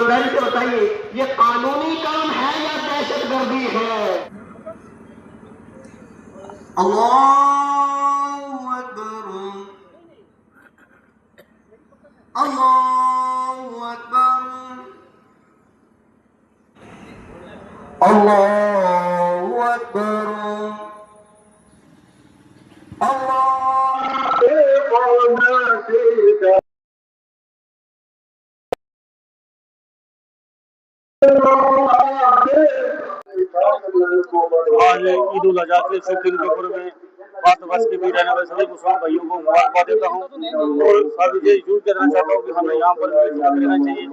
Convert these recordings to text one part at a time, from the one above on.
ईमानदारी से बताइए, ये कानूनी काम है या दहशत गर्दी है? अल्लाहु अकबर, अल्लाहु अकबर, अल्लाहु अकबर, आज ईद उल अजहा के शुभ दिन के पूर्व में भारतवर्ष के भी रहने वाले सभी मुसलमान भाइयों को मुबारकबाद देता हूँ और साथ ही जरूर कहना चाहता हूँ कि हमें यहाँ पर रहना चाहिए,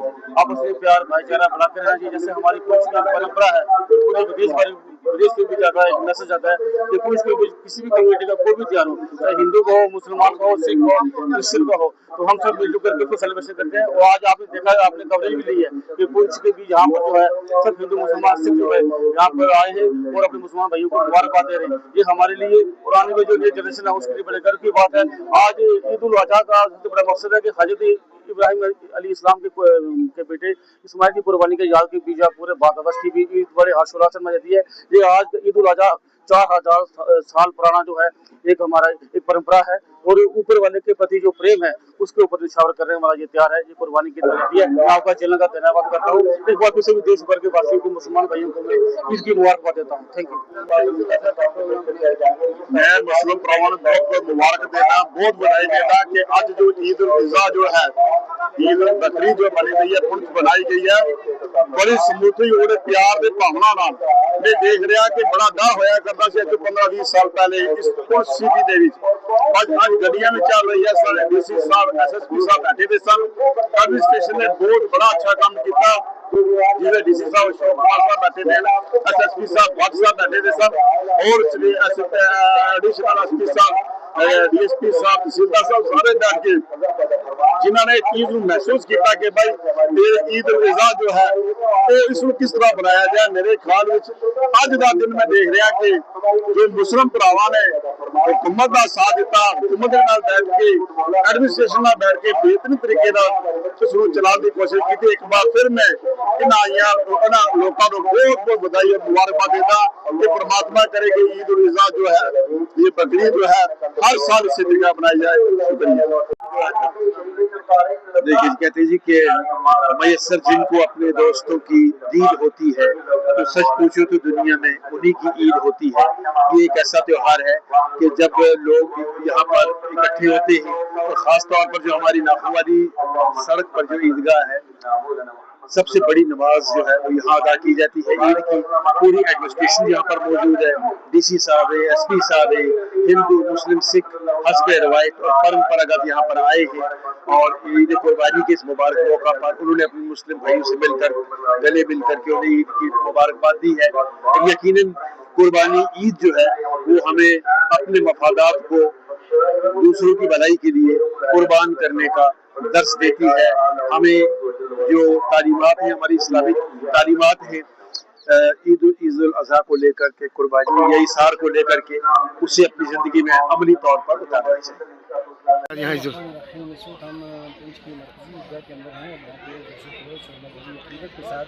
आपस में प्यार भाईचारा बढ़ाते रहना चाहिए। जैसे हमारी कुछ परंपरा है, पूरे विदेश में भी जाता है, एक मैसेज आता है कि कोई किसी भी कम्युनिटी का कोई भी त्योहार हो, चाहे हिंदू का हो, मुसलमान का हो, सिख हो, क्रिश्चियन का हो, तो हम सब मिलजुल करके इसको सेलिब्रेशन करते हैं। और आज आपने देखा है, आपने कवरेज भी ली है कि पुंछ के भी यहाँ पर जो है सब हिंदू मुसलमान सिख जो है यहाँ पर आए हैं और अपने मुसलमान भाइयों को मुबारकबाद दे रहे हैं। ये हमारे लिए पुराने में जो जनरेशन है उसके लिए बड़े गर्व की बात है। आज ईद उल अजहा का सबसे बड़ा मकसद है कि हजरत इब्राहिम अली इस्लाम के बेटे इस्माइल की कुर्बानी के याद की बीजा पूरे भारतवर्ष की भी ईद बड़े हर्षोल्लास से मनाई जाती है। ये आज ईद उल अजहा 4000 साल पुराना जो है एक हमारा एक परंपरा है और ऊपर वाले के प्रति जो प्रेम है उसके ऊपर निछावर करने वाला ये त्योहार है, ये कुर्बानी की तरह है। मैं आपका चैनल का धन्यवाद करता हूँ। एक बार किसी भी देश भर के वासियों को, मुसलमान भाइयों को मैं ईद की मुबारकबाद देता हूँ। Thank you. मैं मुस्लिम प्रावान को मुबारक देना, बहुत बधाई देना कि आज जो ईद उल अजहा जो है, ईद उल बकरी जो बनी गई है, पुंछ बनाई गई है, बड़ी समूथी और प्यार के भावना नाल मैं देख रहा कि बड़ा गाह होया करता से 15-20 साल पहले इस पुंछ सिटी दे विच आज गड्डियां में चल रही है। सारे डीसी साहब, एसएसपी साहब बैठे थे सन, एडमिनिस्ट्रेशन ने बहुत बड़ा अच्छा काम किया। जिसे डीसी साहब अशोक कुमार साहब बैठे थे, एसएसपी साहब भट्ट साहब बैठे थे सब, और एडिशनल एसपी साहब, डीएसपी साहब, तहसीलदार साहब सारे बैठ के जिन्होंने चीज को महसूस किया कि भाई ईद उल अजहा जो है वो इसको किस तरह बनाया जाए। मेरे ख्याल में अज का दिन मैं देख रहा कि जो मुस्लिम भरावां ने हुकूमत का साथ दिता, हुकूमत के नाल बैठ के, एडमिनिस्ट्रेशन नाल बैठ के बेहतरीन तरीके इसको चलाने की कोशिश की। एक बार फिर मैं इन्होंने लोगों को बहुत बहुत बधाई और मुबारकबाद देता कि परमात्मा करे कि ईद उल अजहा जो है, ये बकरीद जो है हर साल इसी जगह बनाई जाए। शुक्रिया। देखिए, कहते हैं जी कि मैसर जिनको अपने दोस्तों की ईद होती है, तो सच पूछो तो दुनिया में उन्हीं की ईद होती है। ये एक ऐसा त्योहार है कि जब लोग यहाँ पर इकट्ठे होते हैं, और ख़ास तौर पर जो हमारी नाखुवाली सड़क पर जो ईदगाह है, सबसे बड़ी नमाज जो है वो यहाँ अदा की जाती है। ईद की पूरी एडमिनिस्ट्रेशन यहाँ पर मौजूद है, डीसी साहब है, एसपी साहब है, हिंदू मुस्लिम सिख हस्ब रवायत और परंपरागत यहाँ पर आए हैं और ईद कुर्बानी के इस मुबारक मौका पर उन्होंने अपने मुस्लिम भाइयों से मिलकर गले मिलकर के उन्हें ईद की मुबारकबाद दी है। और यकीनन कुर्बानी ईद जो है वो हमें अपने मफादात को दूसरों की भलाई के लिए कुर्बान करने का दर्स देती है। हमें जो तालीमात हैं, हमारी इस्लामिक तालीमात हैं, ईद उल अजहा को लेकर के, कुर्बानी या इसार को लेकर के, उसे अपनी ज़िंदगी में अमली तौर पर उतारना चाहिए। हम पुंछ की मरकज़ी ईदगाह के अंदर हैं। यहाँ के साथ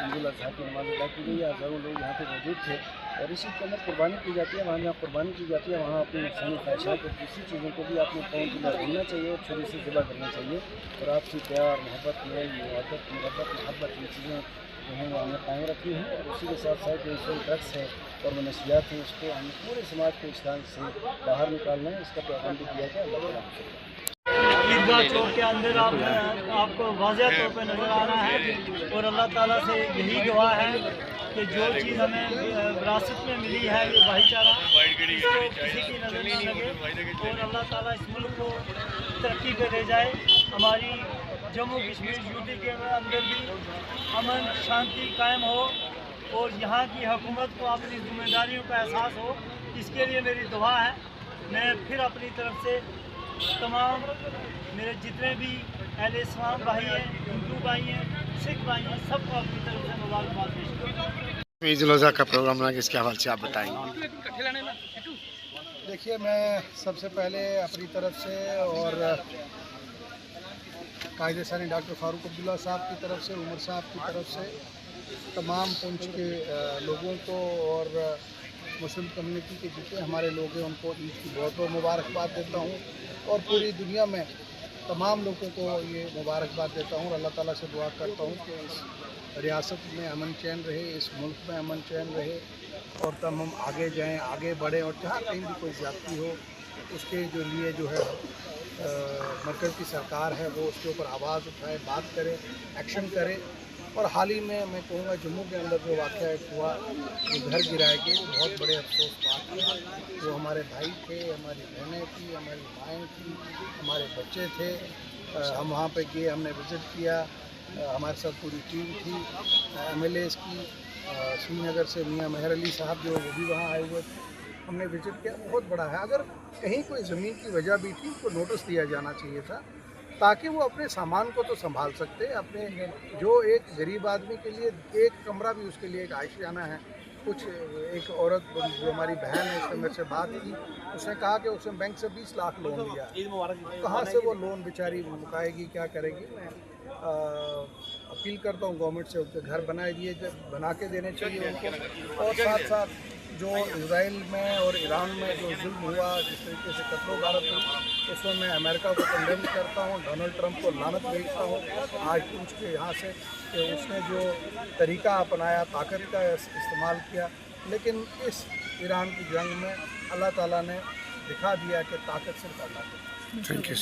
ईद उल अजहा की नमाज़ अदा की गई है। हज़ारों लोग यहाँ पे मौजूद थे और इसी के अंदर कुर्बानी की जाती है। वहाँ जहाँ कुर्बानी की जाती है वहाँ अपनी इंसानी ख्वाहिशात और दूसरी चीज़ों को भी आपने पौन की भूलना चाहिए और छुरी से ज़िबा करना चाहिए और आपसी प्यार, मोहब्बत, मोहब्बत ये चीज़ें जो हैं वो हमने कायम रखी हैं। और उसी के साथ साथ जो इसमें ड्रग्स है और मनशियात हैं, उसको हम पूरे समाज को इस्लाम से बाहर निकालना है, इसका पैगाम भी दिया गया। अल्लाह ईदगाह चौक के अंदर आपको वाज़ेह तौर पर नज़र आ रहा है और अल्लाह ताला से यही दुआ है कि जो चीज़ हमें विरासत में मिली है, ये भाईचारा, इसको किसी की नज़र न लगे और अल्लाह ताला इस मुल्क को तरक्की पे ले जाए। हमारी जम्मू कश्मीर यूटी के अंदर भी अमन शांति कायम हो और यहाँ की हुकूमत को अपनी जिम्मेदारियों का एहसास हो, इसके लिए मेरी दुआ है। मैं फिर अपनी तरफ से तमाम मेरे जितने भी अहले इस्लाम भाई हैं, हिंदू भाई हैं, सिख भाई हैं, सबको अपनी तरफ से मुबारकबाद पेश करता हूँ। ईद उल अजहा का प्रोग्राम लगा, इसके हवाले से आप बताएंगे। देखिए, मैं सबसे पहले अपनी तरफ से और कायदे सानी डॉक्टर फारूक अब्दुल्ला साहब की तरफ से, उमर साहब की तरफ से तमाम पुंछ के लोगों को और मुस्लिम कम्युनिटी के जितने हमारे लोग हैं उनको ईद की बहुत बहुत मुबारकबाद देता हूँ और पूरी दुनिया में तमाम लोगों को ये मुबारकबाद देता हूँ और अल्लाह ताला से दुआ करता हूँ कि इस रियासत में अमन चैन रहे, इस मुल्क में अमन चैन रहे और तब हम आगे जाएं, आगे बढ़ें और जहाँ कहीं भी कोई ज़्यादती हो उसके जो लिए जो है मरकज़ की सरकार है वो उसके ऊपर आवाज़ उठाए, बात करे, एक्शन करे। और हाल ही में मैं कहूँगा जम्मू के अंदर जो वाक़या हुआ, जो घर गिराए गए, वो बहुत बड़े अफसोस बात है। वो हमारे भाई थे, हमारी बहनें थी, हमारी माएँ थी, हमारे बच्चे थे। हम वहाँ पे गए, हमने विज़िट किया, हमारे साथ पूरी टीम थी MLAs की। श्रीनगर से मियाँ मेहर अली साहब जो वो भी वहाँ आए हुए थे, हमने विज़िट किया। बहुत बड़ा है, अगर कहीं कोई ज़मीन की वजह भी थी उसको नोटिस दिया जाना चाहिए था ताकि वो अपने सामान को तो संभाल सकते हैं। अपने जो एक गरीब आदमी के लिए एक कमरा भी उसके लिए एक आशियाना है। कुछ एक औरत जो हमारी बहन है, उसने मेरे से बात की, उसने कहा कि उसने बैंक से 20 लाख लोन लिया, कहाँ से वो लोन बेचारी मुकाएगी, क्या करेगी। मैं अपील करता हूँ गवर्नमेंट से उनके घर बना के देने चाहिए उनको। और साथ साथ जो इजराइल में और ईरान में जो जुल्म हुआ, जिस तरीके से कत्लो गारत हुई, उसमें मैं अमेरिका को कंडेम करता हूँ, डोनाल्ड ट्रंप को लानत भेजता हूँ आज पूछ के यहाँ से कि उसने जो तरीका अपनाया, ताकत का इस्तेमाल किया। लेकिन इस ईरान की जंग में अल्लाह ताला ने दिखा दिया कि ताकत सिर्फ अल्लाह की। Thank you.